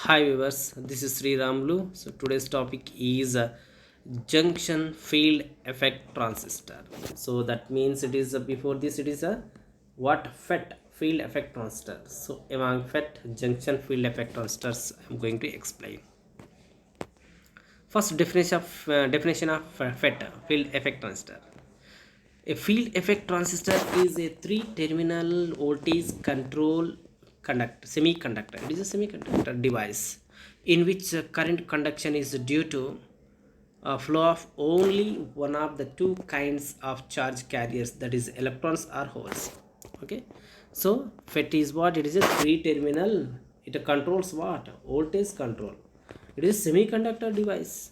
Hi viewers, this is Sri Ramlu. So today's topic is junction field effect transistor. So that means it is before this it is a what FET field effect transistor. So among FET junction field effect transistors, I am going to explain. First definition of FET field effect transistor. A field effect transistor is a three-terminal voltage control semiconductor. It is a semiconductor device in which current conduction is due to a flow of only one of the two kinds of charge carriers, that is electrons or holes. Okay, so FET is what? It is a three-terminal. It controls what? Voltage control. It is a semiconductor device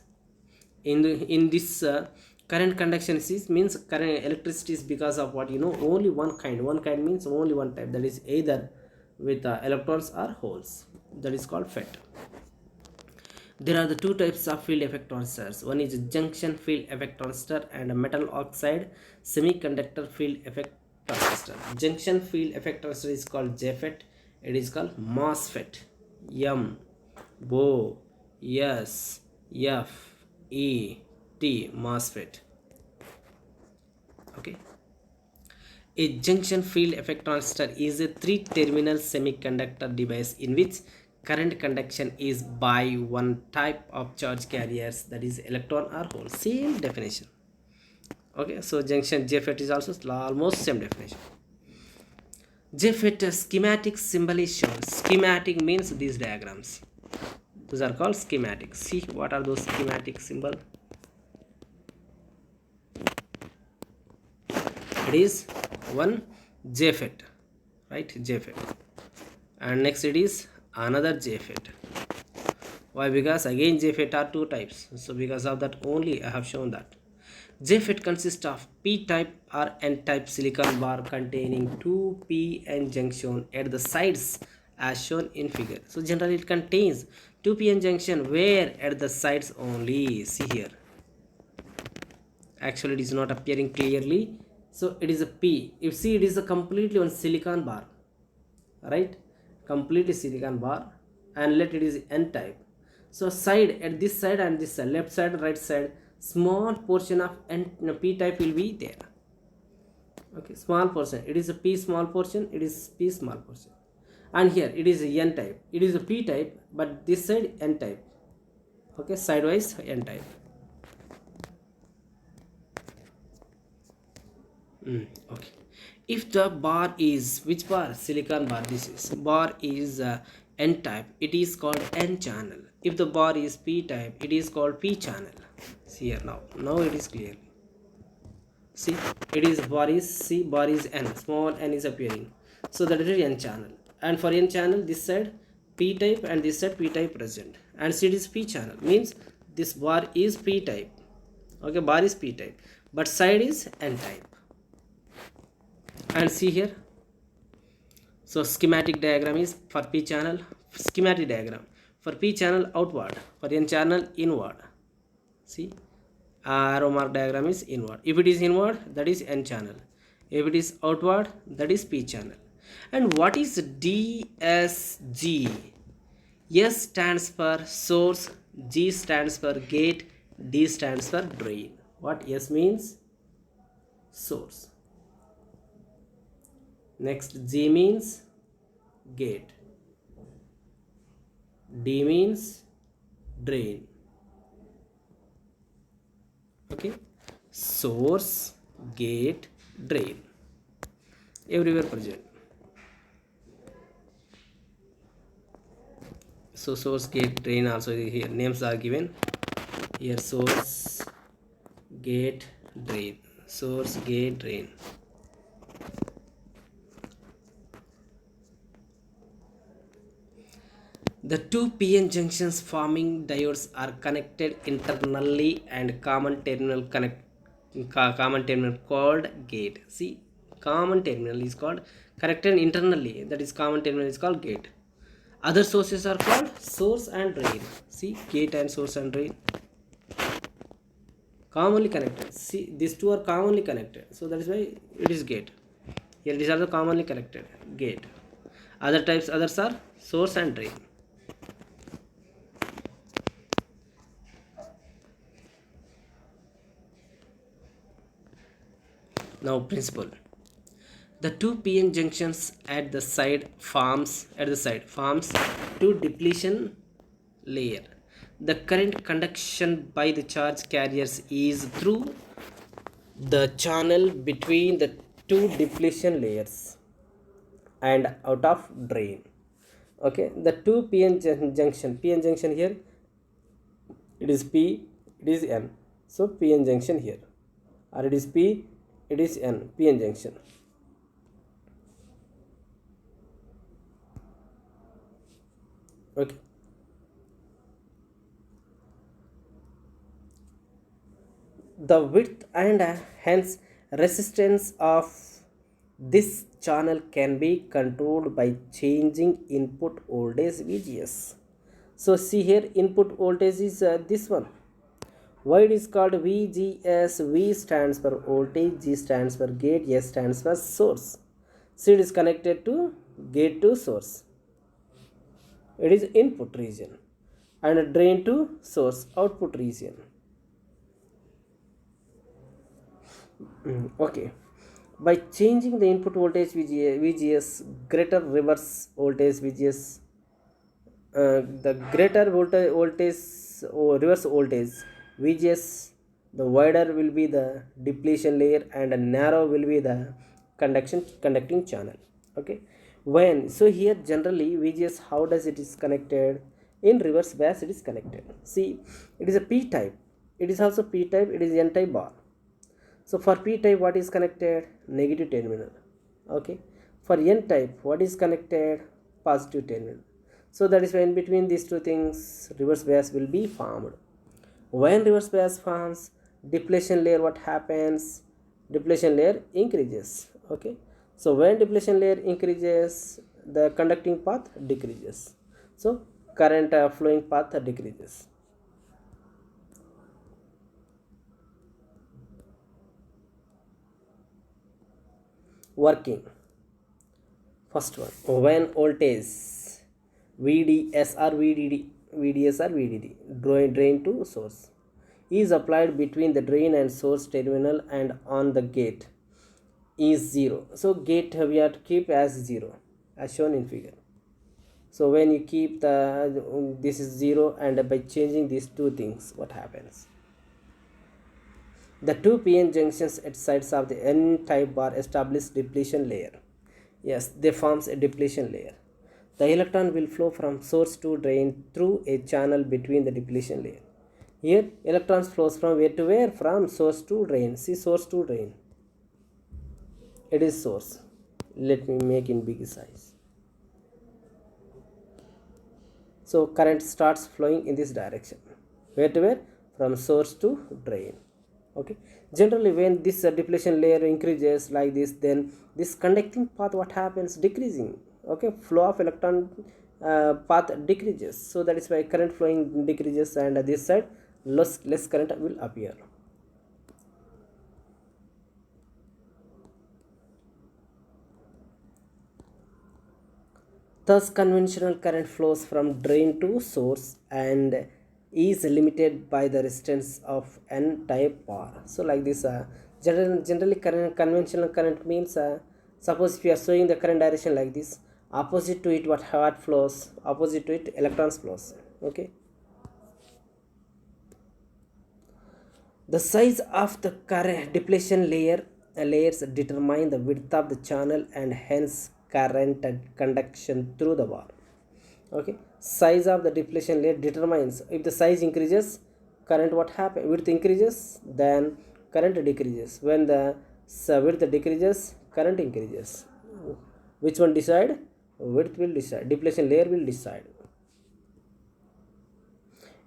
in this current conduction is means current electricity is because of what only one kind means only one type, that is either with electrons or holes, that is called FET. There are the two types of field effect transistors. One is junction field effect transistor and a metal oxide semiconductor field effect transistor. Junction field effect transistor is called JFET. It is called MOSFET. M O S F E T, MOSFET. Okay, a junction field effect transistor is a three-terminal semiconductor device in which current conduction is by one type of charge carriers, that is electron or hole. Same definition. Okay, so junction JFET is also almost same definition. JFET schematic symbol is shown. Schematic means these diagrams. Those are called schematic. See what are those schematic symbol? It is one JFET, right? JFET, and next it is another JFET. Why? Because again JFET are two types, so because of that only I have shown that. JFET consists of p-type or n-type silicon bar containing two p-n junction at the sides as shown in figure. So generally it contains two p-n junction where at the sides only. See here, actually it is not appearing clearly. So it is a P. You see, it is a completely one silicon bar, right? Completely silicon bar, and let it is N type. So side at this side and this side, left side, right side, small portion of P type will be there. Okay, small portion. It is a P small portion. It is P small portion, and here it is a N type. It is a P type, but this side N type. Okay, sidewise N type. Okay, if the bar is, which bar? Silicon bar. This is bar is N type, it is called N channel. If the bar is P type, it is called P channel. See here, now it is clear. See, it is bar is, see, bar is N, small n is appearing, so that is N channel. And for N channel, this side P type and this side P type present, and see, it is P channel, means this bar is P type. Okay, bar is P type, but side is N type. And see here, so schematic diagram is for P channel, schematic diagram for P channel outward, for N channel inward. See, arrow mark diagram is inward. If it is inward, that is N channel. If it is outward, that is P channel. And what is DSG? S stands for source, G stands for gate, D stands for drain. What S means? Source. Next, G means gate, D means drain. Okay, source, gate, drain, everywhere present. So source, gate, drain also here names are given here. Source, gate, drain. Source, gate, drain. The two PN junctions forming diodes are connected internally and common terminal called gate. See, common terminal is called connected internally, that is common terminal is called gate. Other sources are called source and drain. See, gate and source and drain commonly connected. See, these two are commonly connected, so that is why it is gate. Here these are the commonly connected gate. Other types, others are source and drain. Now principle. The two PN junctions at the side forms two depletion layer. The current conduction by the charge carriers is through the channel between the two depletion layers and out of drain. Okay, the two pn junction here, it is p, it is n, so pn junction here, or it is p, it is n, pn junction. Okay, the width and hence resistance of this channel can be controlled by changing input voltage VGS. So see here, input voltage is this one. Why it is called VGS? V stands for voltage, G stands for gate, S stands for source. So it is connected to gate to source. It is input region, and drain to source, output region. Okay, by changing the input voltage VGS, greater reverse voltage VGS, the greater voltage or reverse voltage VGS, the wider will be the depletion layer and narrow will be the conducting channel. Okay, when so here generally VGS, how does it is connected? In reverse bias it is connected. See, it is a P type, it is also P type, it is N type bar. So for P type, what is connected? Negative terminal. Okay. For N type, what is connected? Positive terminal. So that is why in between these two things, reverse bias will be formed. When reverse bias forms, depletion layer, what happens? Depletion layer increases. Okay. So when depletion layer increases, the conducting path decreases. So current flowing path decreases. Working. First one, when voltage VDS or VDD drain to source is applied between the drain and source terminal and on the gate is 0. So gate we have to keep as 0 as shown in figure. So when you keep this is 0, and by changing these two things, what happens? The two PN junctions at sides of the N-type bar establish depletion layer. Yes, they forms a depletion layer. The electron will flow from source to drain through a channel between the depletion layer. Here, electrons flows from where to where? From source to drain. See, source to drain. It is source. Let me make in big size. So current starts flowing in this direction. Where to where? From source to drain. Okay, generally when this depletion layer increases like this, then this conducting path, what happens? Decreasing. Okay, flow of electron path decreases. So that is why current flowing decreases, and this side less current will appear. Thus conventional current flows from drain to source and is limited by the resistance of N type bar. So like this, generally conventional current means, suppose if you are showing the current direction like this, opposite to it what flows? Opposite to it electrons flows. Okay. The size of the current depletion layers determine the width of the channel and hence current and conduction through the bar. Okay, size of the depletion layer determines, if the size increases, current what happens? Width increases, then current decreases. When the width decreases, current increases. Which one decide? Width will decide. Depletion layer will decide.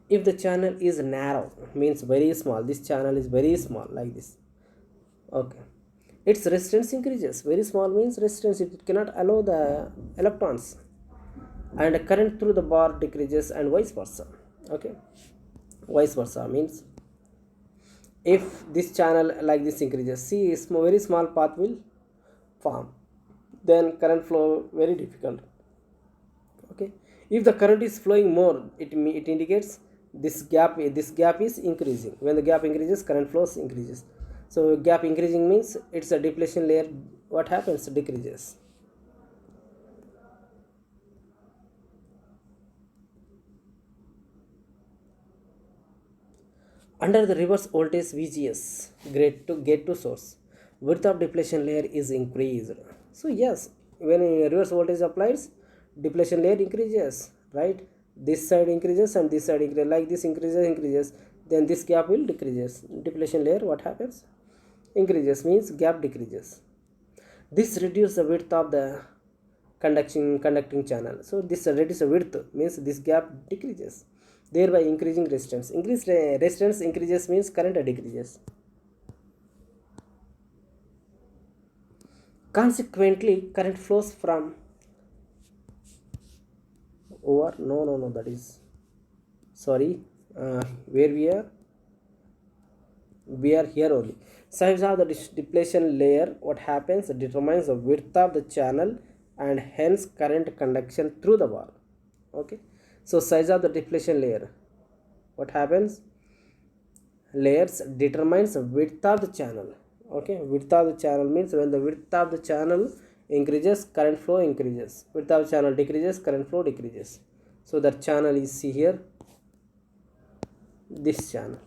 If the channel is narrow, means very small, this channel is very small like this. Okay, its resistance increases. Very small means resistance, it cannot allow the electrons, and current through the bar decreases, and vice versa. Okay, vice versa means if this channel like this increases, see very small path will form, then current flow very difficult. Okay, if the current is flowing more, it indicates this gap is increasing. When the gap increases, current flows increases. So gap increasing means it's a depletion layer. What happens? Decreases. Under the reverse voltage VGS, get to source, width of depletion layer is increased. So yes, when reverse voltage applies, depletion layer increases, right? This side increases and this side increases. Like this increases, then this gap will decreases. Depletion layer, what happens? Increases means gap decreases. This reduces the width of the conducting channel. So this reduces the width means this gap decreases, thereby increasing resistance. Resistance increases means current decreases. Consequently, current flows from over. No, that is sorry. Where we are here only. Size of the depletion layer, what happens, determines the width of the channel and hence current conduction through the wall. Okay, so size of the depletion layer, what happens, layers determines the width of the channel. Okay, width of the channel means when the width of the channel increases, current flow increases. Width of the channel decreases, current flow decreases. So that channel is, see here, this channel.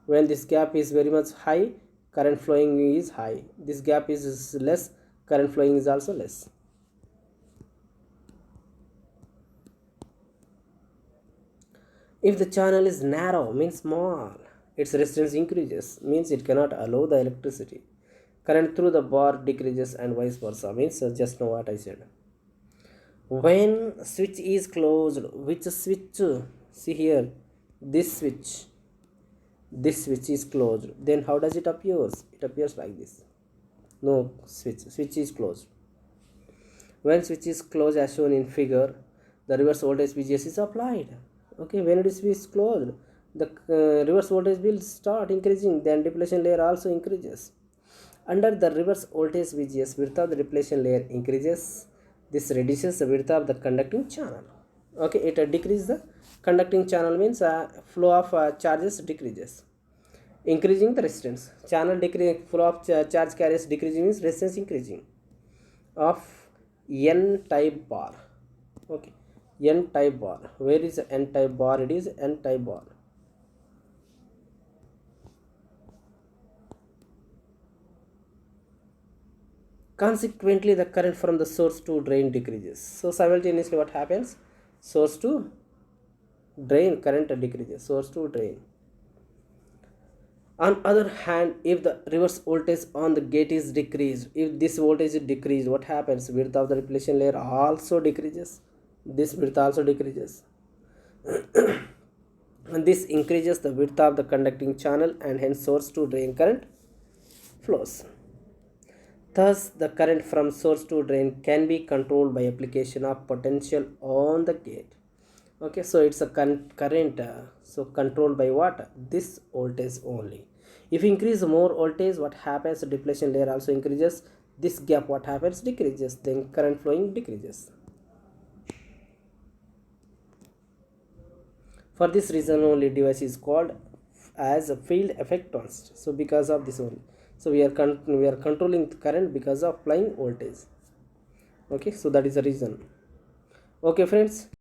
When this gap is very much high, current flowing is high. This gap is less, current flowing is also less. If the channel is narrow, means small, its resistance increases, means it cannot allow the electricity. Current through the bar decreases and vice versa, means just know what I said. When switch is closed, which switch? See here, this switch is closed. Then how does it appears? It appears like this. No switch is closed. When switch is closed as shown in figure, the reverse voltage VGS is applied. Okay, when it is closed, the reverse voltage will start increasing, then depletion layer also increases. Under the reverse voltage VGS, width of the depletion layer increases. This reduces the width of the conducting channel. Okay, it decreases the conducting channel means flow of charges decreases, increasing the resistance. Channel decrease, flow of charge carriers decreasing means resistance increasing of N type bar. Okay, N type bar. Where is N type bar? It is N type bar. Consequently, the current from the source to drain decreases. So simultaneously, what happens? Source to drain current decreases. Source to drain. On other hand, if the reverse voltage on the gate is decreased, if this voltage is decreased, what happens? Width of the depletion layer also decreases. This width also decreases. And this increases the width of the conducting channel and hence source to drain current flows. Thus, the current from source to drain can be controlled by application of potential on the gate. Okay, so it's a current, so controlled by what? This voltage only. If you increase more voltage, what happens? The depletion layer also increases. This gap, what happens? Decreases. Then current flowing decreases. For this reason only, device is called as a field effect transistor. So because of this only, so we are controlling the current because of applying voltage. Okay, so that is the reason. Okay friends.